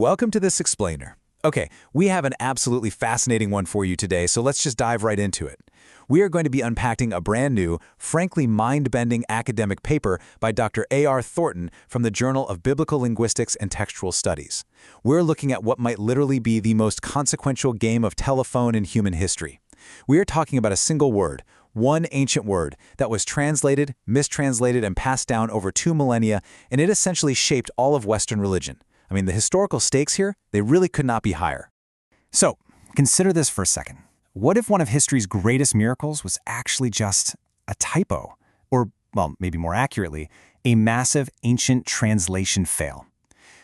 welcome to this explainer. Okay, we have an absolutely fascinating one for you today, so let's just dive right into it. We are going to be unpacking a brand new, frankly mind-bending academic paper by Dr. A.R. Thornton from the Journal of Biblical Linguistics and Textual Studies. We're looking at what might literally be the most consequential game of telephone in human history. We are talking about a single word, one ancient word, that was translated, mistranslated, and passed down over 2 millennia, and it essentially shaped all of Western religion. I mean, the historical stakes here, they really could not be higher. So, consider this for a second. What if one of history's greatest miracles was actually just a typo? Or, well, maybe more accurately, a massive ancient translation fail.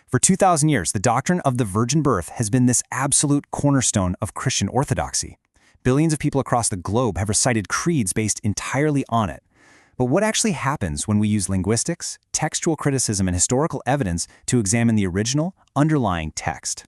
For 2,000 years, the doctrine of the virgin birth has been this absolute cornerstone of Christian orthodoxy. Billions of people across the globe have recited creeds based entirely on it. But what actually happens when we use linguistics, textual criticism, and historical evidence to examine the original, underlying text?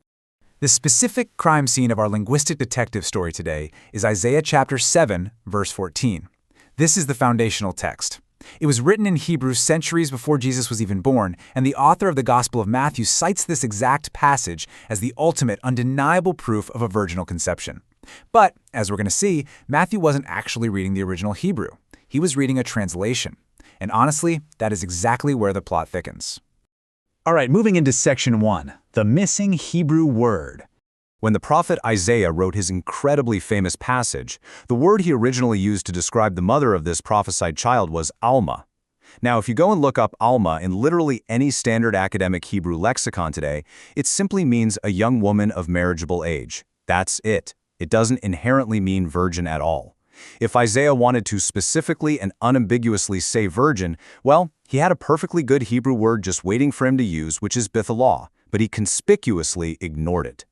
The specific crime scene of our linguistic detective story today is Isaiah chapter 7, verse 14. This is the foundational text. It was written in Hebrew centuries before Jesus was even born, and the author of the Gospel of Matthew cites this exact passage as the ultimate, undeniable proof of a virginal conception. But, as we're going to see, Matthew wasn't actually reading the original Hebrew. He was reading a translation. And honestly, that is exactly where the plot thickens. All right, moving into section 1, the missing Hebrew word. When the prophet Isaiah wrote his incredibly famous passage, the word he originally used to describe the mother of this prophesied child was Almah. Now, if you go and look up Almah in literally any standard academic Hebrew lexicon today, it simply means a young woman of marriageable age. That's it. It doesn't inherently mean virgin at all. If Isaiah wanted to specifically and unambiguously say virgin, well, he had a perfectly good Hebrew word just waiting for him to use, which is bithalah, but he conspicuously ignored it.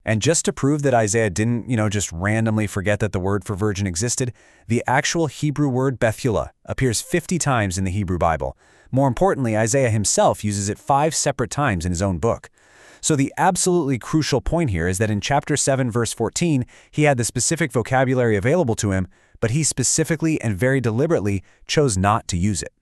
And just to prove that Isaiah didn't, just randomly forget that the word for virgin existed, the actual Hebrew word Bethulah appears 50 times in the Hebrew Bible. More importantly, Isaiah himself uses it 5 separate times in his own book. So the absolutely crucial point here is that in chapter 7, verse 14, he had the specific vocabulary available to him, but he specifically and very deliberately chose not to use it.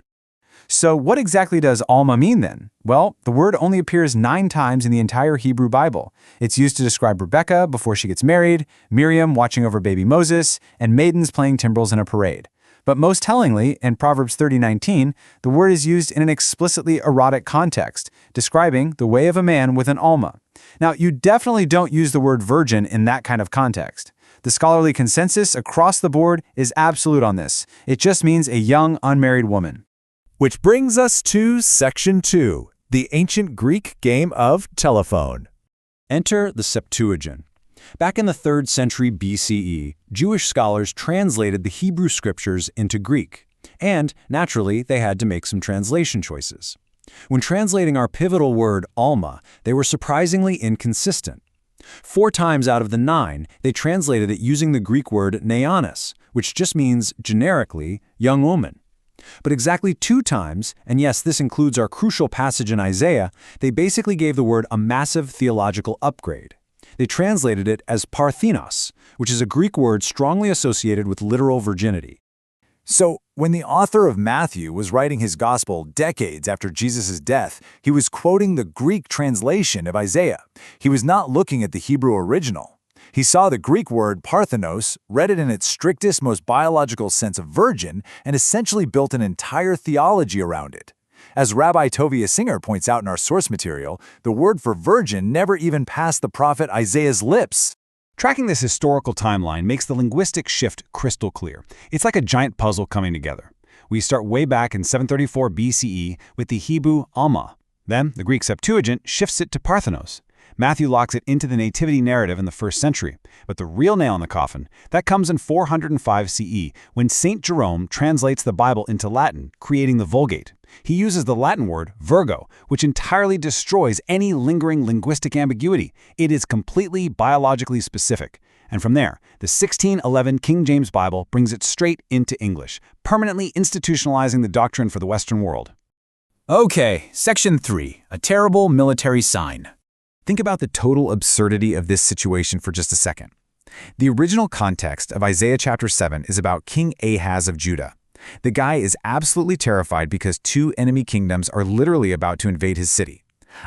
So what exactly does Almah mean then? Well, the word only appears 9 times in the entire Hebrew Bible. It's used to describe Rebekah before she gets married, Miriam watching over baby Moses, and maidens playing timbrels in a parade. But most tellingly, in Proverbs 30:19, the word is used in an explicitly erotic context, describing the way of a man with an Almah. Now, you definitely don't use the word virgin in that kind of context. The scholarly consensus across the board is absolute on this. It just means a young, unmarried woman. Which brings us to section 2, the ancient Greek game of telephone. Enter the Septuagint. Back in the 3rd century BCE, Jewish scholars translated the Hebrew scriptures into Greek, and naturally, they had to make some translation choices. When translating our pivotal word Almah, they were surprisingly inconsistent. 4 times out of the 9, they translated it using the Greek word neonis, which just means, generically, young woman. But exactly 2 times, and yes, this includes our crucial passage in Isaiah, they basically gave the word a massive theological upgrade. They translated it as Parthenos, which is a Greek word strongly associated with literal virginity. So, when the author of Matthew was writing his gospel decades after Jesus' death, he was quoting the Greek translation of Isaiah. He was not looking at the Hebrew original. He saw the Greek word Parthenos, read it in its strictest, most biological sense of virgin, and essentially built an entire theology around it. As Rabbi Tovia Singer points out in our source material, the word for virgin never even passed the prophet Isaiah's lips. Tracking this historical timeline makes the linguistic shift crystal clear. It's like a giant puzzle coming together. We start way back in 734 BCE with the Hebrew Almah. Then, the Greek Septuagint shifts it to Parthenos. Matthew locks it into the nativity narrative in the 1st century. But the real nail in the coffin, that comes in 405 CE, when St. Jerome translates the Bible into Latin, creating the Vulgate. He uses the Latin word virgo, which entirely destroys any lingering linguistic ambiguity. It is completely biologically specific. And from there, the 1611 King James Bible brings it straight into English, permanently institutionalizing the doctrine for the Western world. Okay, section 3, a terrible military sign. Think about the total absurdity of this situation for just a second. The original context of Isaiah chapter 7 is about King Ahaz of Judah. The guy is absolutely terrified because 2 enemy kingdoms are literally about to invade his city.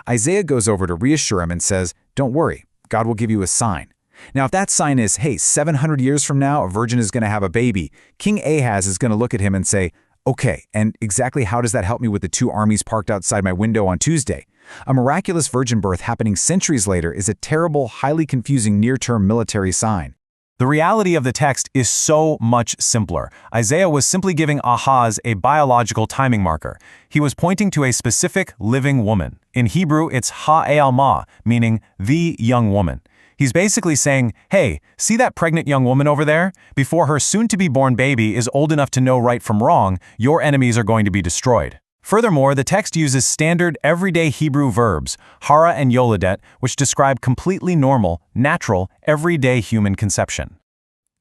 Isaiah goes over to reassure him and says, "Don't worry, God will give you a sign." Now, if that sign is, hey, 700 years from now, a virgin is going to have a baby, King Ahaz is going to look at him and say, "Okay, and exactly how does that help me with the 2 armies parked outside my window on Tuesday?" A miraculous virgin birth happening centuries later is a terrible, highly confusing near-term military sign. The reality of the text is so much simpler. Isaiah was simply giving Ahaz a biological timing marker. He was pointing to a specific living woman. In Hebrew, it's Almah, meaning the young woman. He's basically saying, hey, see that pregnant young woman over there? Before her soon-to-be-born baby is old enough to know right from wrong, your enemies are going to be destroyed. Furthermore, the text uses standard, everyday Hebrew verbs, hara and yoladet, which describe completely normal, natural, everyday human conception.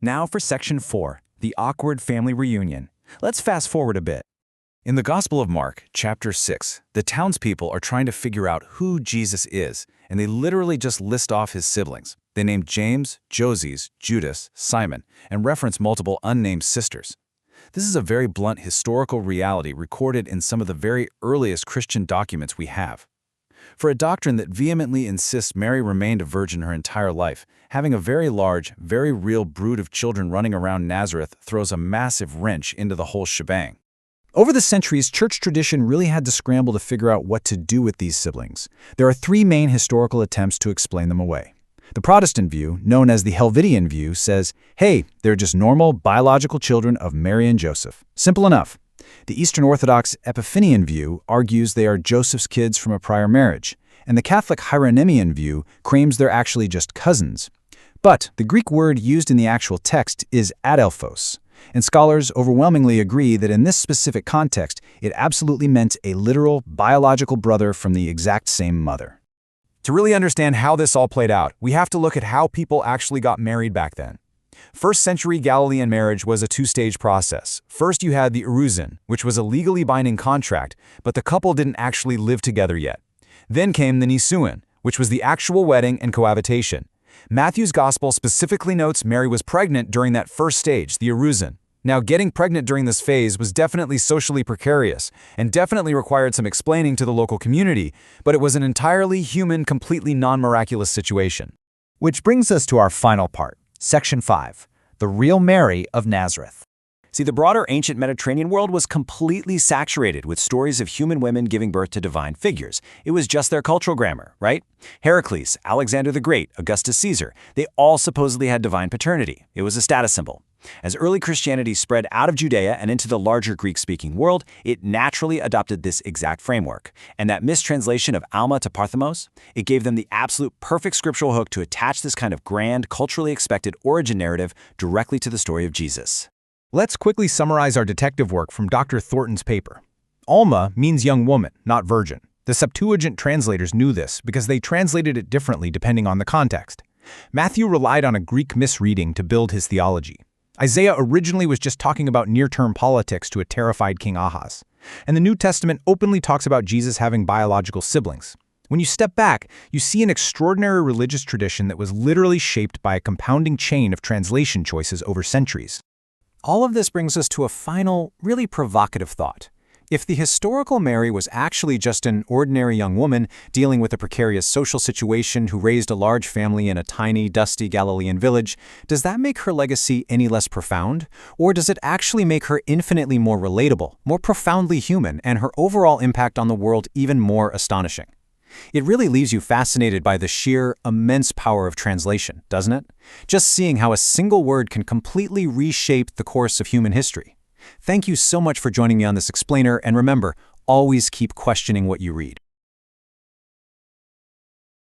Now for Section 4, the awkward family reunion. Let's fast forward a bit. In the Gospel of Mark, chapter 6, the townspeople are trying to figure out who Jesus is, and they literally just list off his siblings. They name James, Joses, Judas, Simon, and reference multiple unnamed sisters. This is a very blunt historical reality recorded in some of the very earliest Christian documents we have. For a doctrine that vehemently insists Mary remained a virgin her entire life, having a very large, very real brood of children running around Nazareth throws a massive wrench into the whole shebang. Over the centuries, church tradition really had to scramble to figure out what to do with these siblings. There are 3 main historical attempts to explain them away. The Protestant view, known as the Helvidian view, says, hey, they're just normal, biological children of Mary and Joseph. Simple enough. The Eastern Orthodox Epiphanian view argues they are Joseph's kids from a prior marriage, and the Catholic Hieronymian view claims they're actually just cousins. But the Greek word used in the actual text is adelphos, and scholars overwhelmingly agree that in this specific context, it absolutely meant a literal, biological brother from the exact same mother. To really understand how this all played out, we have to look at how people actually got married back then. First-century Galilean marriage was a 2-stage process. First, you had the Eruzin, which was a legally binding contract, but the couple didn't actually live together yet. Then came the Nisuin, which was the actual wedding and cohabitation. Matthew's Gospel specifically notes Mary was pregnant during that first stage, the Eruzin. Now, getting pregnant during this phase was definitely socially precarious and definitely required some explaining to the local community, but it was an entirely human, completely non-miraculous situation. Which brings us to our final part, Section 5, the real Mary of Nazareth. See, the broader ancient Mediterranean world was completely saturated with stories of human women giving birth to divine figures. It was just their cultural grammar, right? Heracles, Alexander the Great, Augustus Caesar, they all supposedly had divine paternity. It was a status symbol. As early Christianity spread out of Judea and into the larger Greek-speaking world, it naturally adopted this exact framework. And that mistranslation of Almah to Parthenos, it gave them the absolute perfect scriptural hook to attach this kind of grand, culturally expected origin narrative directly to the story of Jesus. Let's quickly summarize our detective work from Dr. Thornton's paper. Alma means young woman, not virgin. The Septuagint translators knew this because they translated it differently depending on the context. Matthew relied on a Greek misreading to build his theology. Isaiah originally was just talking about near-term politics to a terrified King Ahaz. And the New Testament openly talks about Jesus having biological siblings. When you step back, you see an extraordinary religious tradition that was literally shaped by a compounding chain of translation choices over centuries. All of this brings us to a final, really provocative thought. If the historical Mary was actually just an ordinary young woman dealing with a precarious social situation who raised a large family in a tiny, dusty Galilean village, does that make her legacy any less profound? Or does it actually make her infinitely more relatable, more profoundly human, and her overall impact on the world even more astonishing? It really leaves you fascinated by the sheer, immense power of translation, doesn't it? Just seeing how a single word can completely reshape the course of human history. Thank you so much for joining me on this explainer, and remember, always keep questioning what you read.